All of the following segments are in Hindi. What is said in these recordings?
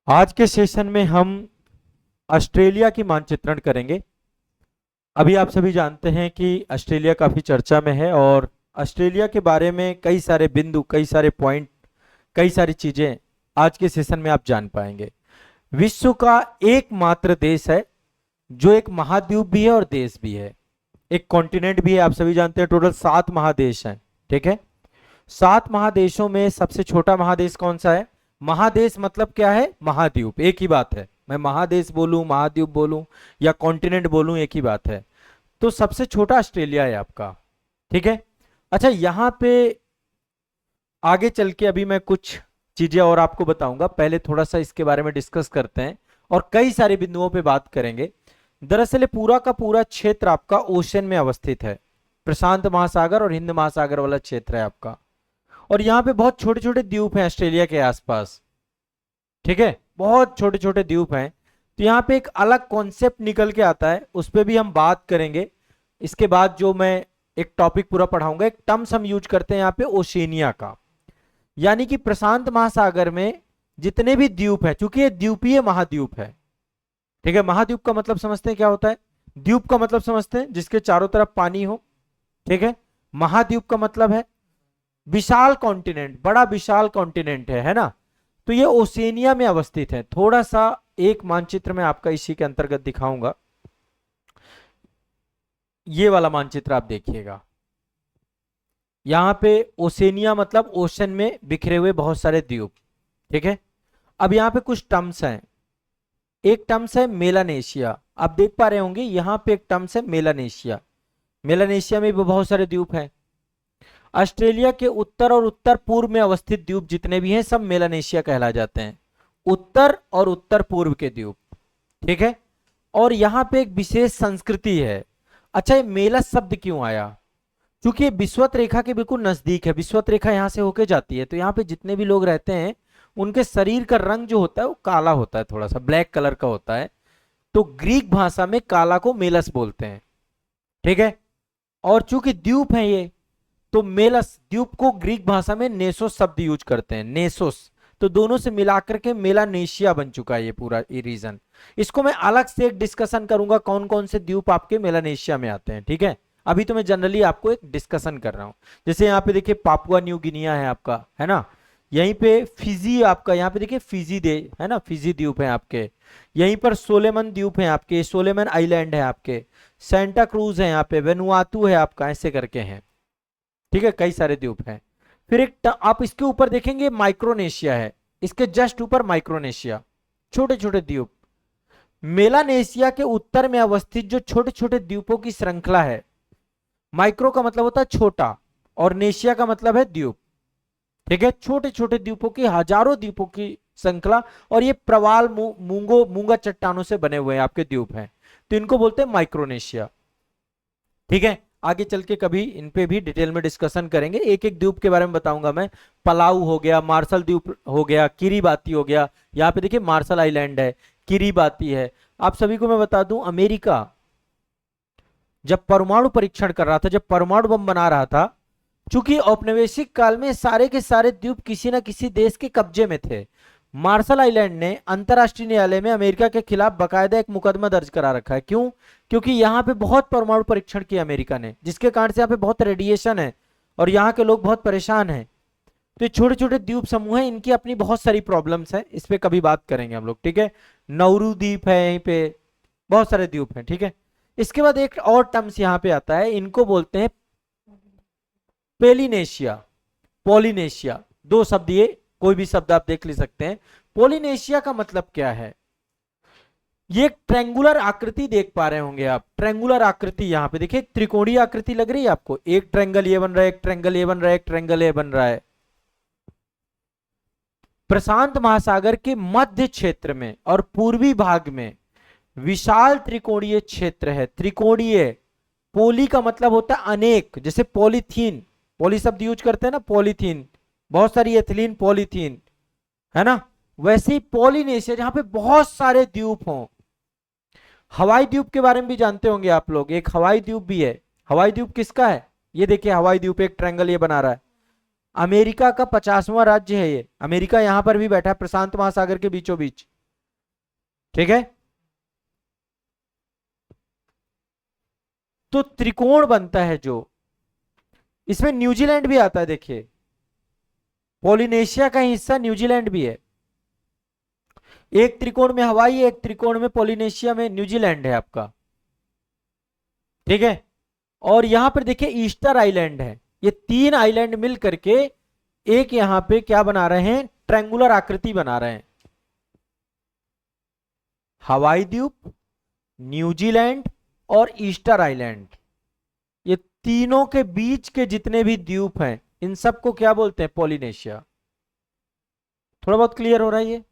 आज के सेशन में हम ऑस्ट्रेलिया की मानचित्रण करेंगे। अभी आप सभी जानते हैं कि ऑस्ट्रेलिया काफ़ी चर्चा में है और ऑस्ट्रेलिया के बारे में कई सारे बिंदु, कई सारे पॉइंट, कई सारी चीज़ें आज के सेशन में आप जान पाएंगे। विश्व का एकमात्र देश है जो एक महाद्वीप भी है और देश भी है, एक कॉन्टिनेंट भी है। आप सभी जानते हैं टोटल 7 महादेश हैं, ठीक है। 7 महादेशों में सबसे छोटा महादेश कौन सा है? महादेश मतलब क्या है? महाद्वीप, एक ही बात है। मैं महादेश बोलूं, महाद्वीप बोलूं या कॉन्टिनेंट बोलूं, एक ही बात है। तो सबसे छोटा ऑस्ट्रेलिया है आपका, ठीक है। अच्छा, यहां पे आगे चल के अभी मैं कुछ चीजें और आपको बताऊंगा। पहले थोड़ा सा इसके बारे में डिस्कस करते हैं और कई सारे बिंदुओं पे बात करेंगे। दरअसल ये पूरा का पूरा क्षेत्र आपका ओशन में अवस्थित है। प्रशांत महासागर और हिंद महासागर वाला क्षेत्र है आपका। और यहाँ पे बहुत छोटे छोटे द्वीप हैं ऑस्ट्रेलिया के आसपास, ठीक है। बहुत छोटे छोटे द्वीप हैं। तो यहाँ पे एक अलग कॉन्सेप्ट निकल के आता है, उस पर भी हम बात करेंगे। इसके बाद जो मैं एक टॉपिक पूरा पढ़ाऊंगा, एक टर्म्स हम यूज करते हैं यहाँ पे ओशिनिया का, यानी कि प्रशांत महासागर में जितने भी द्वीप हैं, चूंकि ये द्वीपीय महाद्वीप है, ठीक है। महाद्वीप का मतलब समझते हैं क्या होता है? द्वीप का मतलब समझते हैं जिसके चारों तरफ पानी हो, ठीक है। महाद्वीप का मतलब है विशाल कॉन्टिनेंट, बड़ा विशाल कॉन्टिनेंट है ना। तो ये ओशिनिया में अवस्थित है। थोड़ा सा एक मानचित्र में आपका इसी के अंतर्गत दिखाऊंगा। ये वाला मानचित्र आप देखिएगा। यहां पे ओशिनिया मतलब ओशन में बिखरे हुए बहुत सारे द्वीप, ठीक है। अब यहाँ पे कुछ टर्म्स हैं। एक टर्म्स है मेलानेशिया, आप देख पा रहे होंगे यहाँ पे एक टर्म्स है मेलानेशिया। मेलानेशिया में भी बहुत सारे द्वीप हैं। ऑस्ट्रेलिया के उत्तर और उत्तर पूर्व में अवस्थित द्वीप जितने भी हैं सब मेलानेशिया कहला जाते हैं, उत्तर और उत्तर पूर्व के द्वीप, ठीक है। और यहाँ पे एक विशेष संस्कृति है। अच्छा, ये मेला शब्द क्यों आया? क्योंकि ये विषुवत रेखा के बिल्कुल नजदीक है। विषुवत रेखा यहाँ से होके जाती है, तो यहाँ पे जितने भी लोग रहते हैं उनके शरीर का रंग जो होता है वो काला होता है, थोड़ा सा ब्लैक कलर का होता है। तो ग्रीक भाषा में काला को मेलस बोलते हैं, ठीक है। और चूंकि द्वीप है ये, तो मेलस द्वीप को ग्रीक भाषा में नेसोस शब्द यूज करते हैं, नेसोस। तो दोनों से मिलाकर के मेलानेशिया बन चुका है ये पूरा ये रीजन। इसको मैं अलग से एक डिस्कशन करूंगा कौन कौन से द्वीप आपके मेलानेशिया में आते हैं, ठीक है। अभी तो मैं जनरली आपको एक डिस्कशन कर रहा हूं। जैसे यहाँ पे देखिए पापुआ न्यू गिनिया है आपका, है ना। यहीं पे फिजी आपका, यहाँ पे देखिए फिजी दे है ना, फिजी द्वीप है आपके। यहीं पर सोलेमन द्वीप है आपके, सोलेमन आइलैंड है आपके। सेंटा क्रूज है यहाँ पे, वेनुआतू है आपका, ऐसे करके हैं, ठीक है। कई सारे द्वीप हैं। फिर एक आप इसके ऊपर देखेंगे माइक्रोनेशिया है, इसके जस्ट ऊपर माइक्रोनेशिया, छोटे छोटे द्वीप। मेलानेशिया के उत्तर में अवस्थित जो छोटे छोटे द्वीपों की श्रृंखला है, माइक्रो का मतलब होता है छोटा और नेशिया का मतलब है द्वीप, ठीक है। छोटे छोटे द्वीपों की, हजारों द्वीपों की श्रृंखला। और ये प्रवाल मूंगा चट्टानों से बने हुए आपके द्वीप हैं, तो इनको बोलते हैं माइक्रोनेशिया, ठीक है। आगे चल के कभी इन पे भी डिटेल में डिस्कशन करेंगे, एक एक द्वीप के बारे में बताऊंगा मैं। पलाऊ हो गया, मार्शल द्वीप हो गया, किरीबाती हो गया। यहाँ पे देखिए मार्शल आइलैंड है, किरीबाती है। आप सभी को मैं बता दूं, अमेरिका जब परमाणु परीक्षण कर रहा था, जब परमाणु बम बना रहा था, चूंकि औपनिवेशिक काल में सारे के सारे द्वीप किसी ना किसी देश के कब्जे में थे, मार्शल आइलैंड ने अंतरराष्ट्रीय न्यायालय में अमेरिका के खिलाफ बकायदा एक मुकदमा दर्ज करा रखा है। क्यों? क्योंकि यहाँ पे बहुत परमाणु परीक्षण किया अमेरिका ने, जिसके कारण से यहाँ पे बहुत रेडिएशन है और यहाँ के लोग बहुत परेशान हैं। तो ये छोटे छोटे द्वीप समूह हैं, इनकी अपनी बहुत सारी प्रॉब्लम्स हैं, इस पे कभी बात करेंगे हम लोग, ठीक है। नौरू द्वीप है यहीं पे, बहुत सारे द्वीप हैं, ठीक है। इसके बाद एक और टर्म्स यहाँ पे आता है, इनको बोलते हैं पेलिनेशिया, पॉलिनेशिया। दो शब्द, ये कोई भी शब्द आप देख ले सकते हैं। पॉलिनेशिया का मतलब क्या है? ये एक ट्रेंगुलर आकृति देख पा रहे होंगे आप, ट्रेंगुलर आकृति। यहाँ पे देखिए त्रिकोणीय आकृति लग रही है आपको, एक ट्रेंगल ये बन रहा है, एक ट्रेंगल ये बन रहा है, एक ट्रेंगल ये बन रहा है। प्रशांत महासागर के मध्य क्षेत्र में और पूर्वी भाग में विशाल त्रिकोणीय क्षेत्र है। त्रिकोणीय, पोली का मतलब होता है अनेक, जैसे पॉलीथीन, पॉली शब्द यूज करते हैं ना, पॉलीथीन, बहुत सारी एथिलीन पॉलीथीन, है ना। वैसे ही पॉलिनेशिया, जहां पे बहुत सारे द्वीप हों। हवाई द्वीप के बारे में भी जानते होंगे आप लोग, एक हवाई द्वीप भी है। हवाई द्वीप किसका है? ये देखिए हवाई द्वीप, एक ट्रायंगल ये बना रहा है। अमेरिका का 50वां राज्य है ये। अमेरिका यहां पर भी बैठा है, प्रशांत महासागर के बीचों बीच, ठीक है। तो त्रिकोण बनता है जो, इसमें न्यूजीलैंड भी आता है, देखिए पॉलिनेशिया का हिस्सा न्यूजीलैंड भी है। एक त्रिकोण में हवाई, एक त्रिकोण में पॉलिनेशिया में न्यूजीलैंड है आपका, ठीक है। और यहां पर देखिए ईस्टर आइलैंड है। ये तीन आइलैंड मिल करके एक यहां पे क्या बना रहे हैं, ट्रायंगुलर आकृति बना रहे हैं। हवाई द्वीप, न्यूजीलैंड और ईस्टर आइलैंड, ये तीनों के बीच के जितने भी द्वीप हैं इन सबको क्या बोलते हैं, पॉलिनेशिया। थोड़ा बहुत क्लियर हो रहा है ये?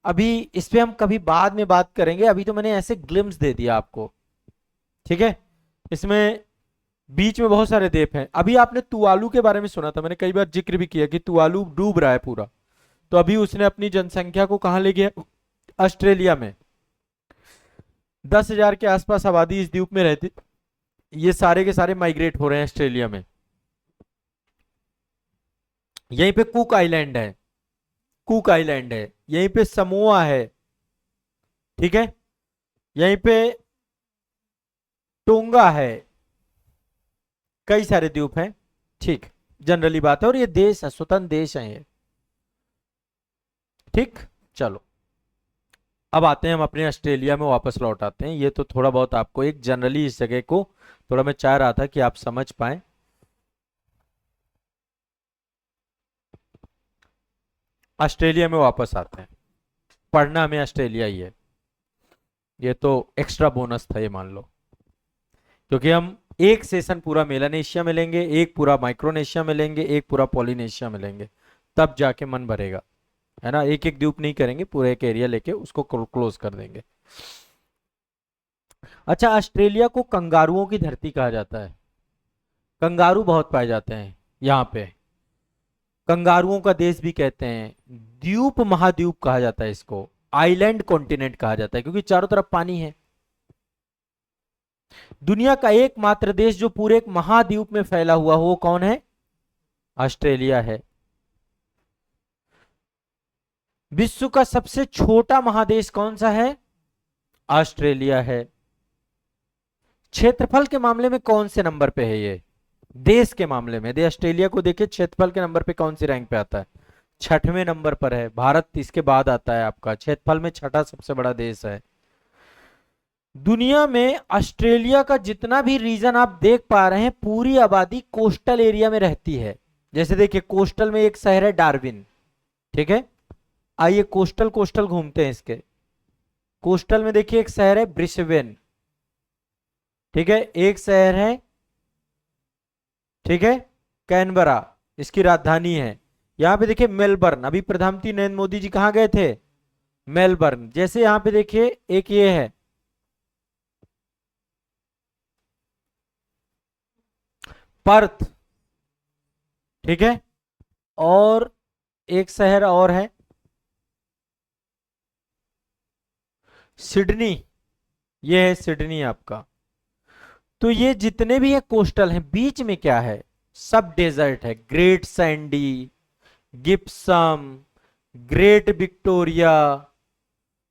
अभी इस पे हम कभी बाद में बात करेंगे, अभी तो मैंने ऐसे ग्लिम्स दे दिया आपको, ठीक है। इसमें बीच में बहुत सारे द्वीप हैं। अभी आपने तुवालू के बारे में सुना था, मैंने कई बार जिक्र भी किया कि तुवालू डूब रहा है पूरा। तो अभी उसने अपनी जनसंख्या को कहां ले गया, ऑस्ट्रेलिया में। 10,000 के आसपास आबादी इस द्वीप में रहती, ये सारे के सारे माइग्रेट हो रहे हैं ऑस्ट्रेलिया में। यहीं पे कुक आइलैंड है, कुक आइलैंड है, यहीं पे समोआ है, ठीक है, यहीं पे टोंगा है, कई सारे द्वीप हैं, ठीक। जनरली बात है, और ये देश है, स्वतंत्र देश है ये, ठीक। चलो अब आते हैं हम अपने ऑस्ट्रेलिया में वापस लौट आते हैं। ये तो थोड़ा बहुत आपको एक जनरली इस जगह को थोड़ा मैं चाह रहा था कि आप समझ पाए। ऑस्ट्रेलिया में वापस आते हैं, पढ़ना हमें ऑस्ट्रेलिया ही है, ये तो एक्स्ट्रा बोनस था ये मान लो, क्योंकि हम एक सेशन पूरा मेलानेशिया में लेंगे, एक पूरा माइक्रोनेशिया में लेंगे, एक पूरा पॉलिनेशिया में लेंगे, तब जाके मन भरेगा, है ना। एक एक द्वीप नहीं करेंगे, पूरे एक एरिया लेके उसको क्लोज कर देंगे। अच्छा, ऑस्ट्रेलिया को कंगारुओं की धरती कहा जाता है। कंगारू बहुत पाए जाते हैं यहाँ पे, कंगारुओं का देश भी कहते हैं, द्वीप महाद्वीप कहा जाता है इसको, आइलैंड कॉन्टिनेंट कहा जाता है, क्योंकि चारों तरफ पानी है। दुनिया का एकमात्र देश जो पूरे एक महाद्वीप में फैला हुआ हो वो कौन है, ऑस्ट्रेलिया है। विश्व का सबसे छोटा महादेश कौन सा है, ऑस्ट्रेलिया है। क्षेत्रफल के मामले में कौन से नंबर पे है ये, देश के मामले में, ऑस्ट्रेलिया को देखिए क्षेत्रफल के नंबर पे कौन सी रैंक पे आता है, छठवें नंबर पर है। भारत इसके बाद आता है आपका, क्षेत्रफल में छठा सबसे बड़ा देश है दुनिया में। ऑस्ट्रेलिया का जितना भी रीजन आप देख पा रहे हैं, पूरी आबादी कोस्टल एरिया में रहती है। जैसे देखिए कोस्टल में एक शहर है डार्विन, ठीक है। आइए कोस्टल कोस्टल घूमते हैं इसके। कोस्टल में देखिए एक शहर है ब्रिस्बेन, ठीक है, एक शहर है, ठीक है, कैनबरा, इसकी राजधानी है। यहां पे देखिए मेलबर्न, अभी प्रधानमंत्री नरेंद्र मोदी जी कहां गए थे, मेलबर्न। जैसे यहां पे देखिए एक ये है पर्थ, ठीक है, और एक शहर और है सिडनी, ये है सिडनी आपका। तो ये जितने भी ये कोस्टल हैं, बीच में क्या है, सब डेजर्ट है, ग्रेट सैंडी, गिप्सम, ग्रेट विक्टोरिया,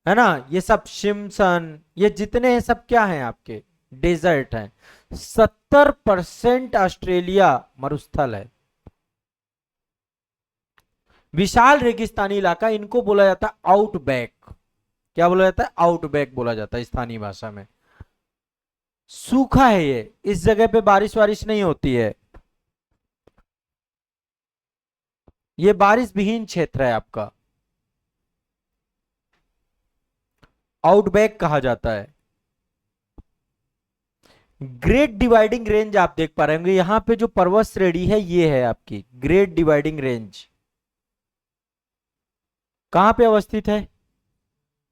है ना, ये सब शिमसन, ये जितने हैं सब क्या हैं आपके, डेजर्ट हैं। 70% ऑस्ट्रेलिया मरुस्थल है, विशाल रेगिस्तानी इलाका, इनको बोला जाता है आउटबैक। क्या बोला जाता है, आउटबैक बोला जाता है स्थानीय भाषा में। सूखा है ये, इस जगह पे बारिश वारिश नहीं होती है, ये बारिश विहीन क्षेत्र है आपका, आउटबैक कहा जाता है। ग्रेट डिवाइडिंग रेंज आप देख पा रहे होंगे, यहां पे जो पर्वत श्रेणी है ये है आपकी ग्रेट डिवाइडिंग रेंज। कहां पे अवस्थित है,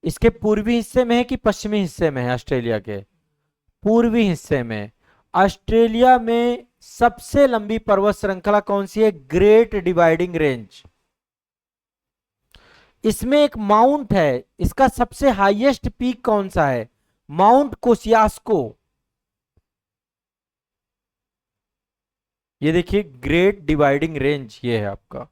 इसके पूर्वी हिस्से में है कि पश्चिमी हिस्से में है, ऑस्ट्रेलिया के पूर्वी हिस्से में। ऑस्ट्रेलिया में सबसे लंबी पर्वत श्रृंखला कौन सी है, ग्रेट डिवाइडिंग रेंज। इसमें एक माउंट है, इसका सबसे हाईएस्ट पीक कौन सा है, माउंट कोसियास्को। ये देखिए ग्रेट डिवाइडिंग रेंज ये है आपका।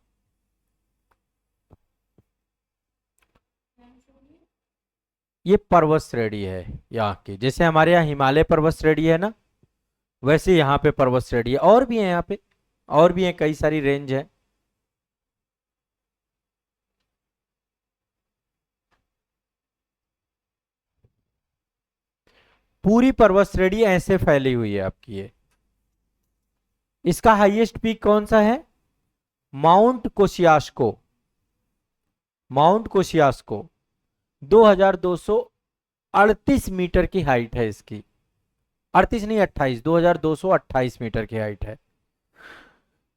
ये पर्वत श्रेणी है यहाँ की, जैसे हमारे यहाँ हिमालय पर्वत श्रेणी है ना, वैसे यहाँ पे पर्वत श्रेणी है। और भी है यहाँ पे, और भी है, कई सारी रेंज है। पूरी पर्वत श्रेणी ऐसे फैली हुई है आपकी ये। इसका हाईएस्ट पीक कौन सा है? माउंट कोशियास्को। माउंट कोशियास्को 2238 मीटर की हाइट है इसकी। 38 नहीं 28, 2228 मीटर की हाइट है।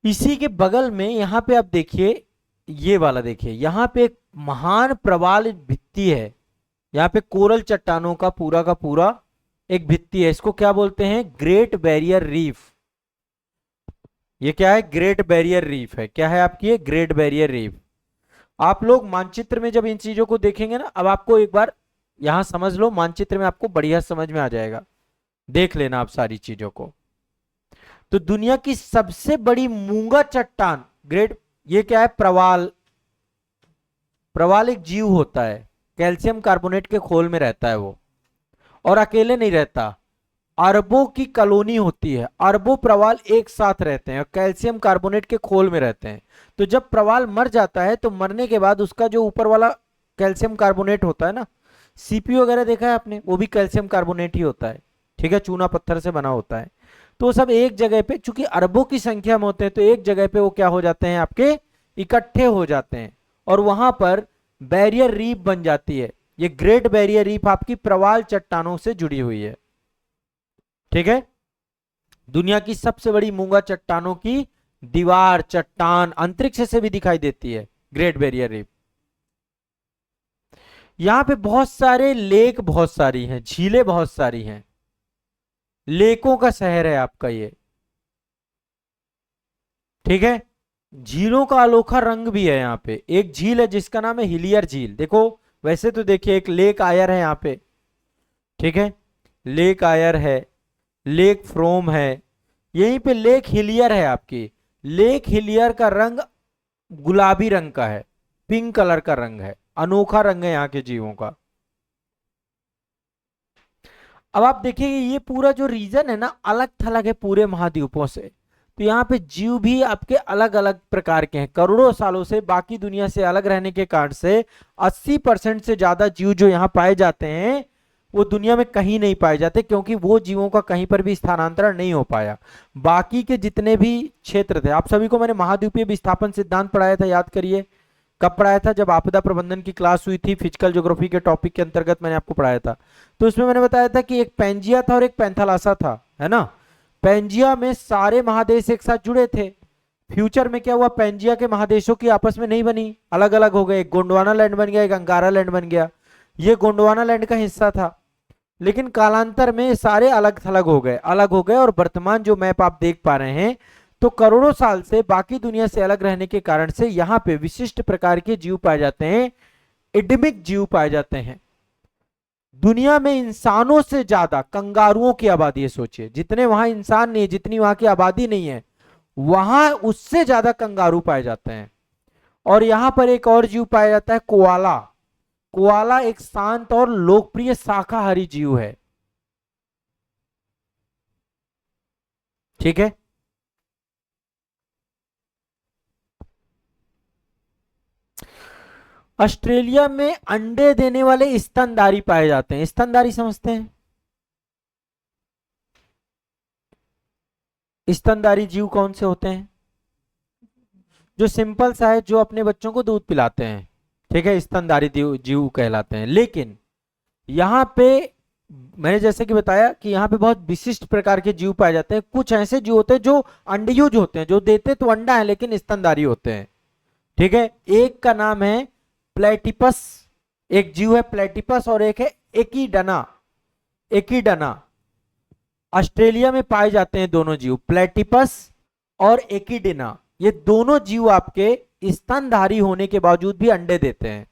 इसी के बगल में यहाँ पे आप देखिए, ये वाला देखिए, यहाँ पे एक महान प्रवाल भित्ति है। यहाँ पे कोरल चट्टानों का पूरा एक भित्ति है। इसको क्या बोलते हैं? Great barrier reef. ये क्या है? ग्रेट बैरियर रीफ है। क्या है आपकी? ये ग्रेट बैरियर रीफ। आप लोग मानचित्र में जब इन चीजों को देखेंगे ना, अब आपको एक बार यहां समझ लो, मानचित्र में आपको बढ़िया समझ में आ जाएगा। देख लेना आप सारी चीजों को। तो दुनिया की सबसे बड़ी मूंगा चट्टान ग्रेट, ये क्या है? प्रवाल। प्रवाल एक जीव होता है, कैल्शियम कार्बोनेट के खोल में रहता है वो, और अकेले नहीं रहता, अरबों की कॉलोनी होती है। अरबों प्रवाल एक साथ रहते हैं और कैल्शियम कार्बोनेट के खोल में रहते हैं। तो जब प्रवाल मर जाता है तो मरने के बाद उसका जो ऊपर वाला कैल्शियम कार्बोनेट होता है ना, सीपी वगैरह देखा है आपने, वो भी कैल्शियम कार्बोनेट ही होता है, ठीक है, चूना पत्थर से बना होता है। तो सब एक जगह पे, चूंकि अरबों की संख्या में होते हैं, तो एक जगह पे वो क्या हो जाते हैं? आपके इकट्ठे हो जाते हैं और वहां पर बैरियर रीफ बन जाती है। ये ग्रेट बैरियर रीफ आपकी प्रवाल चट्टानों से जुड़ी हुई है, ठीक है। दुनिया की सबसे बड़ी मूंगा चट्टानों की दीवार, चट्टान अंतरिक्ष से भी दिखाई देती है, ग्रेट बैरियर रीफ। यहां पे बहुत सारे लेक, बहुत सारी हैं, झीलें बहुत सारी हैं, लेकों का शहर है आपका ये, ठीक है। झीलों का अनोखा रंग भी है। यहाँ पे एक झील है जिसका नाम है हिलियर झील। देखो, वैसे तो देखिए एक लेक आयर है यहाँ पे, ठीक है, लेक आयर है, लेक फ्रोम है, यहीं पे लेक हिलियर है आपकी। लेक हिलियर का रंग गुलाबी रंग का है, पिंक कलर का रंग है, अनोखा रंग है यहाँ के जीवों का। अब आप देखिए ये पूरा जो रीजन है ना, अलग थलग है पूरे महाद्वीपों से। तो यहाँ पे जीव भी आपके अलग अलग प्रकार के हैं। करोड़ों सालों से बाकी दुनिया से अलग रहने के कारण से 80% से ज्यादा जीव जो यहाँ पाए जाते हैं वो दुनिया में कहीं नहीं पाए जाते, क्योंकि वो जीवों का कहीं पर भी स्थानांतरण नहीं हो पाया। बाकी के जितने भी क्षेत्र थे, आप सभी को मैंने महाद्वीपीय विस्थापन सिद्धांत पढ़ाया था, याद करिए। कब पढ़ाया था? जब आपदा प्रबंधन की क्लास हुई थी, फिजिकल ज्योग्राफी के टॉपिक के अंतर्गत मैंने आपको पढ़ाया था। तो इसमें मैंने बताया था कि एक पैंजिया था और एक पैंथालासा था, है ना। पैंजिया में सारे महादेश एक साथ जुड़े थे। फ्यूचर में क्या हुआ? पैंजिया के महादेशों की आपस में नहीं बनी, अलग अलग हो गए। एक गोंडवाना लैंड बन गया, एक अंगारा लैंड बन गया। ये गोंडवाना लैंड का हिस्सा था, लेकिन कालांतर में सारे अलग थलग हो गए, अलग हो गए। और वर्तमान जो मैप आप देख पा रहे हैं, तो करोड़ों साल से बाकी दुनिया से अलग रहने के कारण से यहाँ पे विशिष्ट प्रकार के जीव पाए जाते हैं, एंडेमिक जीव पाए जाते हैं। दुनिया में इंसानों से ज्यादा कंगारुओं की आबादी है। सोचिए, जितने वहां इंसान नहीं, जितनी वहां की आबादी नहीं है, वहां उससे ज्यादा कंगारू पाए जाते हैं। और यहां पर एक और जीव पाया जाता है, कोआला। कोआला एक शांत और लोकप्रिय शाकाहारी जीव है, ठीक है। ऑस्ट्रेलिया में अंडे देने वाले स्तनधारी पाए जाते हैं। स्तनधारी समझते हैं? स्तनधारी जीव कौन से होते हैं? जो सिंपल सा है, जो अपने बच्चों को दूध पिलाते हैं, ठीक है, स्तनधारी जीव कहलाते हैं। लेकिन यहाँ पे मैंने जैसे कि बताया कि यहाँ पे बहुत विशिष्ट प्रकार के जीव पाए जाते हैं। कुछ ऐसे जीव होते हैं जो अंडयुज होते हैं, जो देते तो अंडा है लेकिन स्तनधारी होते हैं, ठीक है। एक का नाम है प्लेटिपस, एक जीव है प्लेटिपस, और एक है एकिडना। एकिडना ऑस्ट्रेलिया में पाए जाते हैं दोनों जीव, प्लेटिपस और एकिडिना। ये दोनों जीव आपके स्तनधारी होने के बावजूद भी अंडे देते हैं।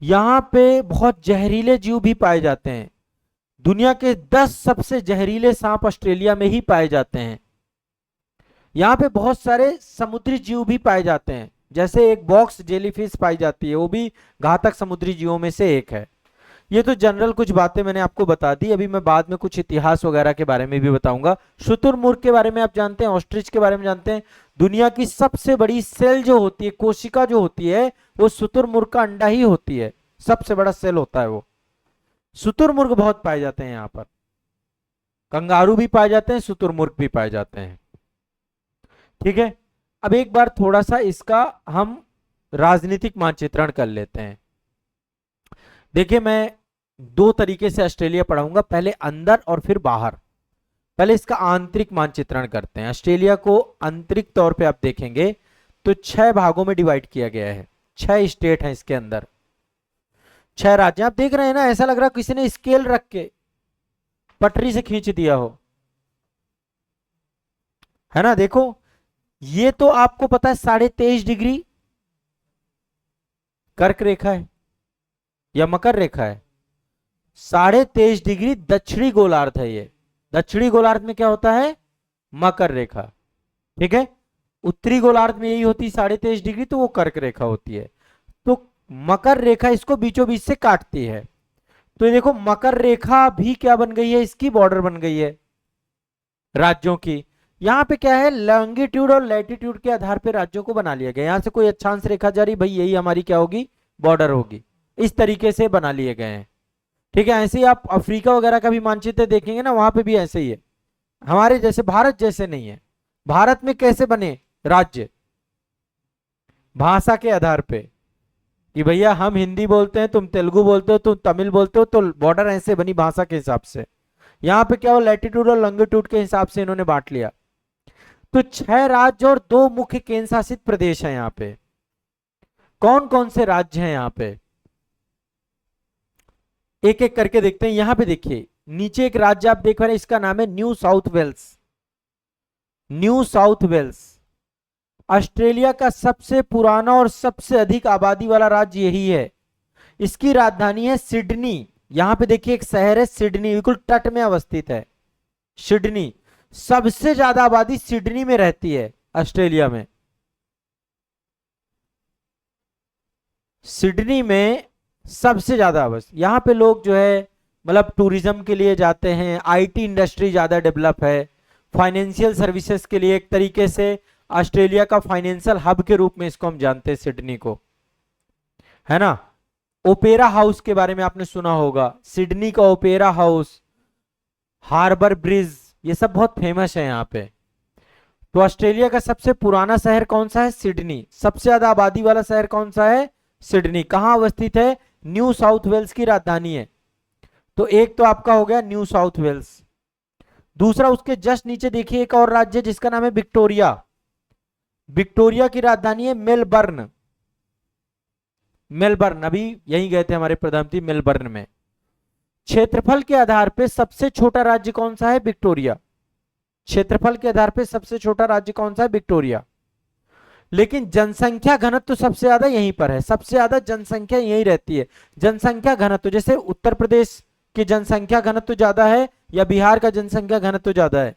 यहां पे बहुत जहरीले जीव भी पाए जाते हैं। दुनिया के 10 सबसे जहरीले सांप ऑस्ट्रेलिया में ही पाए जाते हैं। यहां पे बहुत सारे समुद्री जीव भी पाए जाते हैं, जैसे एक बॉक्स जेलीफिश पाई जाती है, वो भी घातक समुद्री जीवों में से एक है। ये तो जनरल कुछ बातें मैंने आपको बता दी, अभी मैं बाद में कुछ इतिहास वगैरह के बारे में भी बताऊंगा। शुतुरमुर्ग के बारे में आप जानते हैं, ऑस्ट्रिच के बारे में जानते हैं। दुनिया की सबसे बड़ी सेल जो होती है, कोशिका जो होती है, वो शुतुरमुर्ग का अंडा ही होती है। सबसे बड़ा सेल होता है वो। शुतुरमुर्ग बहुत पाए जाते हैं यहाँ पर, कंगारू भी पाए जाते हैं, शुतुरमुर्ग भी पाए जाते हैं। ठीक है, अब एक बार थोड़ा सा इसका हम राजनीतिक मानचित्रण कर लेते हैं। देखिए, मैं दो तरीके से ऑस्ट्रेलिया पढ़ाऊंगा, पहले अंदर और फिर बाहर। पहले इसका आंतरिक मानचित्रण करते हैं। ऑस्ट्रेलिया को आंतरिक तौर पे आप देखेंगे तो 6 भागों में डिवाइड किया गया है। 6 स्टेट हैं इसके अंदर, 6 राज्य। आप देख रहे हैं ना, ऐसा लग रहा है किसी ने स्केल रख के पटरी से खींच दिया हो, है ना। देखो, ये तो आपको पता है 23.5 डिग्री कर्क रेखा है या मकर रेखा है। 23.5 डिग्री दक्षिणी गोलार्ध है ये। दक्षिणी गोलार्ध में क्या होता है? मकर रेखा। ठीक है, उत्तरी गोलार्ध में यही होती है 23.5 डिग्री, तो वो कर्क रेखा होती है। तो मकर रेखा इसको बीचों बीच से काटती है। तो ये देखो, मकर रेखा भी क्या बन गई है? इसकी बॉर्डर बन गई है राज्यों की। यहां पे क्या है, लॉन्गिट्यूड और लैटिट्यूड के आधार पे राज्यों को बना लिया गया। यहां से कोई अक्षांश रेखा जा रही, भाई यही हमारी क्या होगी? बॉर्डर होगी। इस तरीके से बना लिए गए हैं। ठीक है, ऐसे ही आप अफ्रीका वगैरह का भी मानचित्र देखेंगे ना, वहां पे भी ऐसे ही है। हमारे जैसे, भारत जैसे नहीं है। भारत में कैसे बने राज्य? भाषा के आधार पे, कि भैया हम हिंदी बोलते हैं, तुम तेलुगु बोलते हो, तुम तमिल बोलते हो, तो बॉर्डर ऐसे बनी भाषा के हिसाब से। यहाँ पे क्या हो, लैटिट्यूड और लॉन्गिट्यूड के हिसाब से इन्होंने बांट लिया। तो 6 राज्य और 2 मुख्य केंद्र शासित प्रदेश हैं यहाँ पे। कौन कौन से राज्य हैं यहाँ पे? एक एक करके देखते हैं। यहां पे देखिए, नीचे एक राज्य आप देख रहे हैं, इसका नाम है New South Wales. New South Wales Australia का सबसे पुराना और सबसे अधिक आबादी वाला राज्य यही है। इसकी राजधानी है सिडनी। यहां पे देखिए एक शहर है सिडनी, बिल्कुल तट में अवस्थित है सिडनी। सबसे ज्यादा आबादी सिडनी में रहती है ऑस्ट्रेलिया में। सिडनी में सबसे ज्यादा, बस यहाँ पे लोग जो है मतलब टूरिज्म के लिए जाते हैं। आईटी इंडस्ट्री ज्यादा डेवलप है। फाइनेंशियल सर्विसेज के लिए एक तरीके से ऑस्ट्रेलिया का फाइनेंशियल हब के रूप में इसको हम जानते हैं सिडनी को, है ना। ओपेरा हाउस के बारे में आपने सुना होगा, सिडनी का ओपेरा हाउस, हार्बर ब्रिज, ये सब बहुत फेमस है यहाँ पे। तो ऑस्ट्रेलिया का सबसे पुराना शहर कौन सा है? सिडनी। सबसे ज्यादा आबादी वाला शहर कौन सा है? सिडनी। कहां अवस्थित है? न्यू साउथ वेल्स की राजधानी है। तो एक तो आपका हो गया न्यू साउथ वेल्स। दूसरा, उसके जस्ट नीचे देखिए एक और राज्य जिसका नाम है विक्टोरिया। विक्टोरिया की राजधानी है मेलबर्न। मेलबर्न, अभी यहीं गए थे हमारे प्रधानमंत्री, मेलबर्न में। क्षेत्रफल के आधार पे सबसे छोटा राज्य कौन सा है? विक्टोरिया। क्षेत्रफल के आधार पे सबसे छोटा राज्य कौन सा है? विक्टोरिया। लेकिन जनसंख्या घनत्व तो सबसे ज्यादा यहीं पर है। सबसे ज्यादा जनसंख्या यहीं रहती है। जनसंख्या घनत्व, जैसे उत्तर प्रदेश की जनसंख्या घनत्व ज्यादा है या बिहार का जनसंख्या घनत्व ज्यादा है?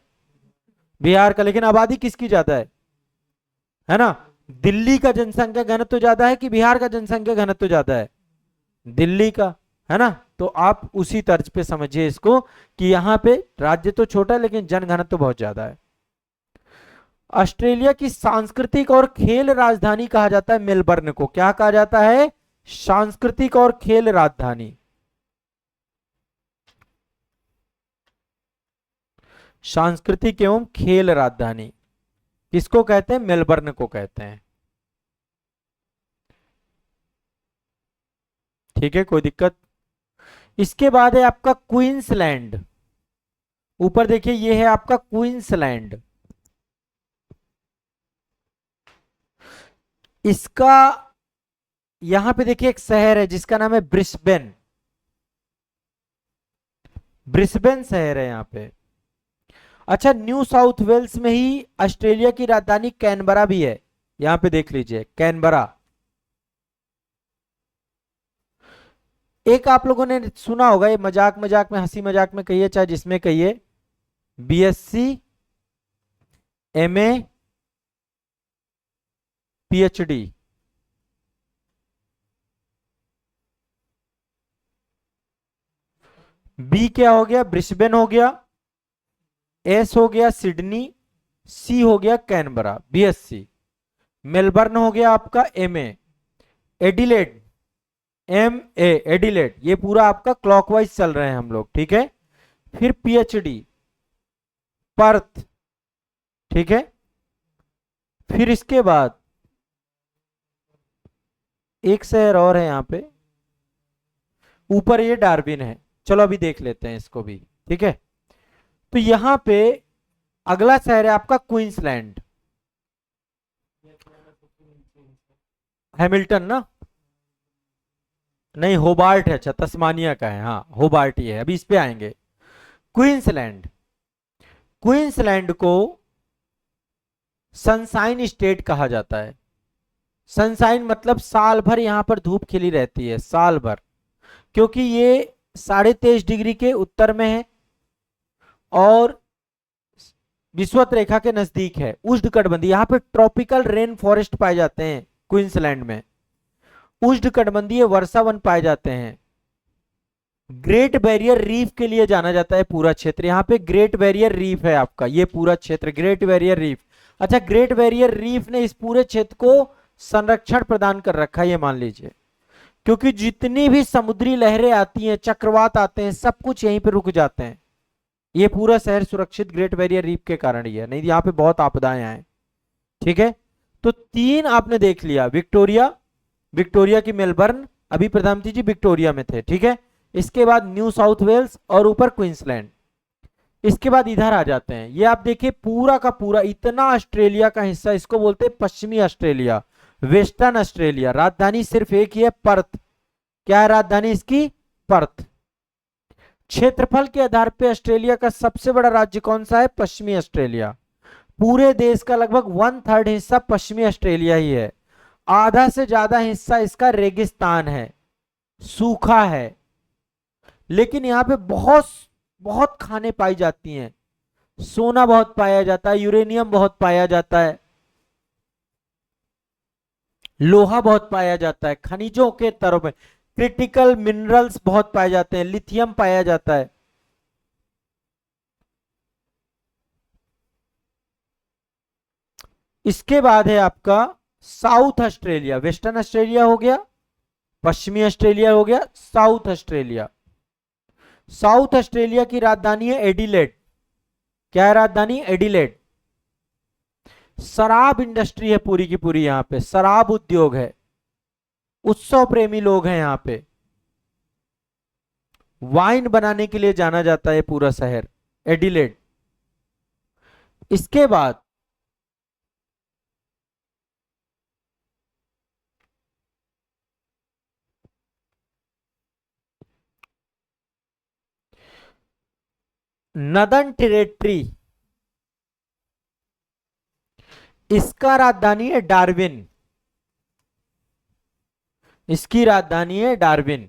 बिहार का। लेकिन आबादी किसकी ज्यादा है ना। दिल्ली का जनसंख्या घनत्व ज्यादा है कि बिहार का जनसंख्या घनत्व ज्यादा है? दिल्ली का, है ना। तो आप उसी तर्ज पे समझिए इसको, कि यहां पे राज्य तो छोटा है लेकिन जनघनत्व बहुत ज्यादा है। ऑस्ट्रेलिया की सांस्कृतिक और खेल राजधानी कहा जाता है मेलबर्न को। क्या कहा जाता है? सांस्कृतिक और खेल राजधानी। सांस्कृतिक एवं खेल राजधानी किसको कहते हैं? मेलबर्न को कहते हैं। ठीक है, कोई दिक्कत? इसके बाद है आपका क्वींसलैंड। ऊपर देखिए, ये है आपका क्वींसलैंड। इसका यहां पे देखिए एक शहर है जिसका नाम है ब्रिस्बेन। ब्रिस्बेन शहर है यहां पे। अच्छा, न्यू साउथ वेल्स में ही ऑस्ट्रेलिया की राजधानी कैनबरा भी है। यहां पे देख लीजिए, कैनबरा। एक आप लोगों ने सुना होगा, ये मजाक मजाक में, हंसी मजाक में कहिए चाहे जिसमें कहिए, बीएससी, एमए, पीएचडी। बी क्या हो गया, ब्रिस्बेन हो गया, एस हो गया सिडनी, सी हो गया कैनबरा, बीएससी। मेलबर्न हो गया आपका MA, Adelaide M A Adelaide, ये पूरा आपका क्लॉकवाइज चल रहे हैं हम लोग, ठीक है। फिर पीएचडी पर्थ, ठीक है। फिर इसके बाद एक शहर और है यहाँ पे ऊपर, ये डार्विन है। चलो अभी देख लेते हैं इसको भी, ठीक है। तो यहां पे अगला शहर है आपका क्वींसलैंड, हैमिल्टन ना, नहीं होबार्ट है, अच्छा तस्मानिया का है, हाँ होबार्ट ही है, अभी इस पे आएंगे। क्वींसलैंड, क्वींसलैंड को सनसाइन स्टेट कहा जाता है। सनसाइन मतलब साल भर यहां पर धूप खिली रहती है, साल भर, क्योंकि ये 23.5 डिग्री के उत्तर में है और विषुवत रेखा के नजदीक है, उष्णकटिबंधीय। यहाँ पे ट्रॉपिकल रेन फॉरेस्ट पाए जाते हैं क्वींसलैंड में, उष्णकटिबंधीय वर्षा वन पाए जाते हैं। ग्रेट बैरियर रीफ के लिए जाना जाता है पूरा क्षेत्र, यहाँ पे ग्रेट बैरियर रीफ है आपका, ये पूरा क्षेत्र ग्रेट बैरियर रीफ। अच्छा, ग्रेट बैरियर रीफ ने इस पूरे क्षेत्र को संरक्षण प्रदान कर रखा है, ये मान लीजिए, क्योंकि जितनी भी समुद्री लहरें आती हैं, चक्रवात आते हैं, सब कुछ यहीं पे रुक जाते हैं। ये पूरा शहर सुरक्षित ग्रेट बैरियर रीफ के कारण ही है, नहीं यहाँ पे बहुत आपदाएं आए, ठीक है। तो 3 आपने देख लिया, विक्टोरिया, विक्टोरिया की मेलबर्न, अभी प्रधानमंत्री जी विक्टोरिया में थे, ठीक है। इसके बाद न्यू साउथ वेल्स और ऊपर क्वींसलैंड। इसके बाद इधर आ जाते हैं, ये आप देखिए पूरा का पूरा इतना ऑस्ट्रेलिया का हिस्सा, इसको बोलते हैं पश्चिमी ऑस्ट्रेलिया, वेस्टर्न ऑस्ट्रेलिया। राजधानी सिर्फ एक ही है, पर्थ। क्या है राजधानी इसकी, पर्थ। क्षेत्रफल के आधार पर ऑस्ट्रेलिया का सबसे बड़ा राज्य कौन सा है, पश्चिमी ऑस्ट्रेलिया। पूरे देश का लगभग 1/3 हिस्सा पश्चिमी ऑस्ट्रेलिया ही है। आधा से ज्यादा हिस्सा इसका रेगिस्तान है, सूखा है, लेकिन यहाँ पे बहुत बहुत खाने पाई जाती हैं। सोना बहुत पाया जाता है, यूरेनियम बहुत पाया जाता है, लोहा बहुत पाया जाता है, खनिजों के तरों में क्रिटिकल मिनरल्स बहुत पाए जाते हैं, लिथियम पाया जाता है। इसके बाद है आपका साउथ ऑस्ट्रेलिया, वेस्टर्न ऑस्ट्रेलिया हो गया, पश्चिमी ऑस्ट्रेलिया हो गया, साउथ ऑस्ट्रेलिया। साउथ ऑस्ट्रेलिया की राजधानी है एडिलेड। क्या है राजधानी, एडिलेड। शराब इंडस्ट्री है पूरी की पूरी, यहां पे शराब उद्योग है, उत्सव प्रेमी लोग हैं यहां पे, वाइन बनाने के लिए जाना जाता है पूरा शहर एडिलेड। इसके बाद नदर्न टेरेटरी, इसका राजधानी है डार्विन, इसकी राजधानी है डार्विन।